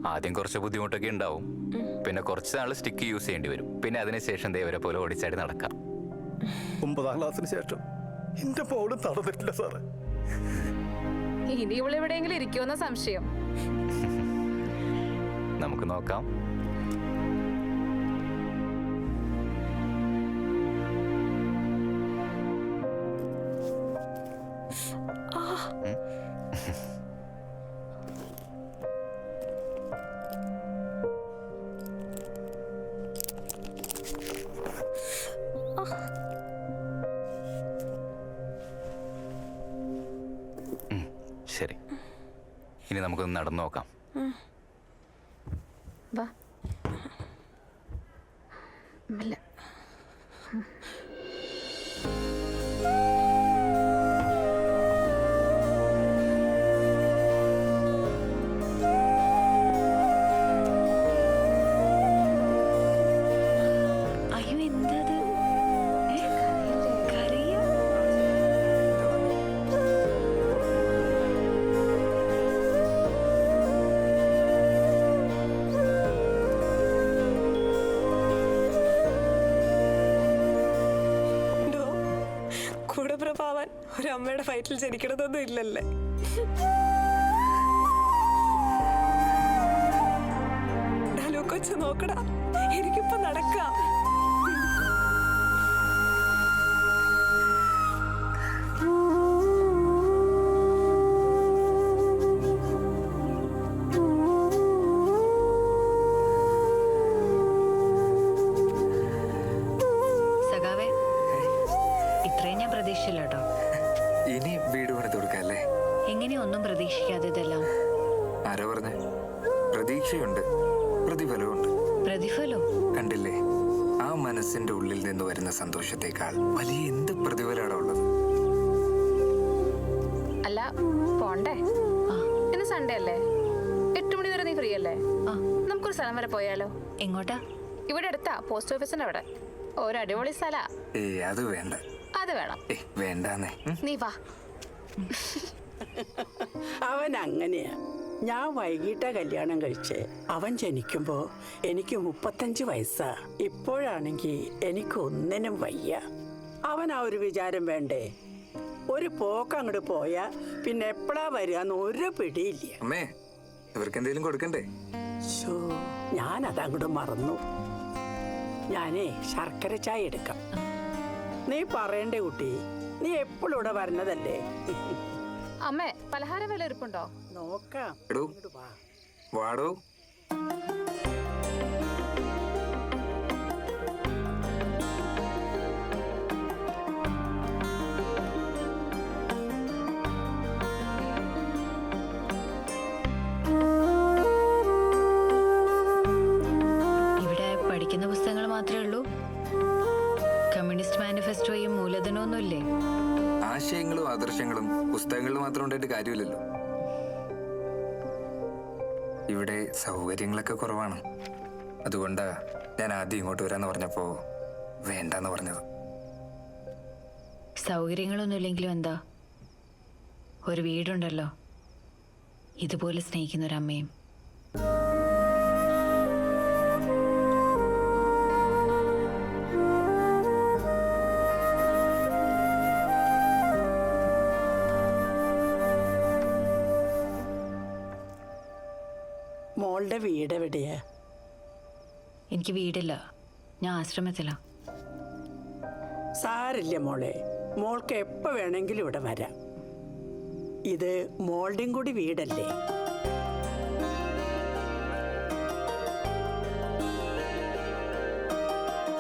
ആദ്യം കുറച്ച് ബുദ്ധിമുട്ടൊക്കെ ഉണ്ടാവും. പിന്നെ കുറച്ച് നാൾ സ്റ്റിക്ക് യൂസ് ചെയ്യേണ്ടി വരും. പിന്നെ അതിനുശേഷം ദേവരെ പോലെ ഓടിച്ചാടി നടക്കാം. 9ാം ക്ലാസ്സിന് ശേഷം എന്റെ പോലും നടന്നിട്ടില്ല സാറേ. ഇനി ഇവളെവിടെയെങ്കിലും ഇരിക്കുമെന്ന സംശയം. നമുക്ക് നോക്കാം. ശരി, ഇനി നമുക്കൊന്ന് നടന്നു നോക്കാം. വാ. മെല്ലെ. കൂടപ്പിറപ്പാവാൻ ഒരമ്മയുടെ ഫൈറ്റിൽ ജനിക്കണതൊന്നും ഇല്ലല്ലേ. കൊച്ചു നോക്കടാ, എനിക്കിപ്പോ നടക്കാം. ഇനി വീട് പണിത് കൊടുക്കല്ലേ? എങ്ങനെയൊന്നും പ്രതീക്ഷിക്കാതെ ഇതെല്ലാം. ആരോ പറഞ്ഞേ? പ്രതീക്ഷയുണ്ട്, പ്രതിഫലമുണ്ട്. പ്രതിഫലോ? കണ്ടില്ലേ, ആ മനസ്സിന്റെ ഉള്ളിൽ നിന്ന് വരുന്ന സന്തോഷത്തെക്കാൾ വലിയ എന്ത് പ്രതിഫലമാണ് ഉള്ളത്? അല്ല, പോണ്ടേ? ഇന്ന് സൺഡേ അല്ലേ? 8 മണി വരെ നീ ഫ്രീ അല്ലേ? നമുക്കൊരു സ്ഥലം വരെ പോയാലോ? എങ്ങോട്ടാ? ഇവിടെ അടുത്താ, പോസ്റ്റ് ഓഫീസിന്റെ അവിടെ. ഒരു അടിപൊളി സ്ഥലാ. അത് വേണ്ട. അത് വേണം. വേണ്ടാന്നേ. നീ വാ. അവൻ അങ്ങനെയാ. ഞാൻ വൈകിട്ടാ കല്യാണം കഴിച്ചേ. അവൻ ജനിക്കുമ്പോ എനിക്ക് 35 വയസ്സാ. ഇപ്പോഴാണെങ്കിൽ എനിക്ക് ഒന്നിനും വയ്യ. അവൻ ആ ഒരു വിചാരം വേണ്ടേ? ഒരു പോക്ക് അങ്ങോട്ട് പോയാ പിന്നെ എപ്പോഴാ വരികന്ന് ഒരു പിടിയില്ല. അമ്മേ, ഇവർക്ക് എന്തെങ്കിലും കൊടുക്കണ്ടേ? ഞാൻ അതങ്ങോട്ട് മറന്നു. ഞാനേ ശർക്കര ചായ എടുക്കാം. നീ പറയണ്ടേ കുട്ടി, നീ എപ്പോഴും ഇവിടെ വരണതല്ലേ. അമ്മേ, പലഹാരം വല്ല ഇരിപ്പുണ്ടോ? നോക്കാം. വാടോ. ഇവിടെ പഠിക്കുന്ന പുസ്തകങ്ങൾ മാത്രമേ ഉള്ളൂ? കമ്മ്യൂണിസ്റ്റ് മാനിഫെസ്റ്റോയും മൂലധനമൊന്നുമില്ലേ? ആശയങ്ങളും ആദർശങ്ങളും പുസ്തകങ്ങളിൽ മാത്രം ഉണ്ടായിട്ട് കാര്യമില്ലല്ലോ. ഇവിടെ സൗകര്യങ്ങളൊക്കെ കുറവാണ്. അതുകൊണ്ടാ ഞാൻ ആദ്യം ഇങ്ങോട്ട് വരാന്ന് പറഞ്ഞപ്പോ വേണ്ടെന്ന് പറഞ്ഞത്. സൗകര്യങ്ങളൊന്നും ഇല്ലെങ്കിലും എന്താ, ഒരു വീടുണ്ടല്ലോ, ഇതുപോലെ സ്നേഹിക്കുന്ന ഒരമ്മയും. മോളുടെ വീട് എവിടെയാ? എനിക്ക് വീടില്ല, ഞാൻ ആശ്രമത്തിലാ. സാരില്ല മോളെ, മോൾക്ക് എപ്പോ വേണമെങ്കിലും ഇവിടെ വരാം. ഇത് മോളുടെയും കൂടി വീടല്ലേ?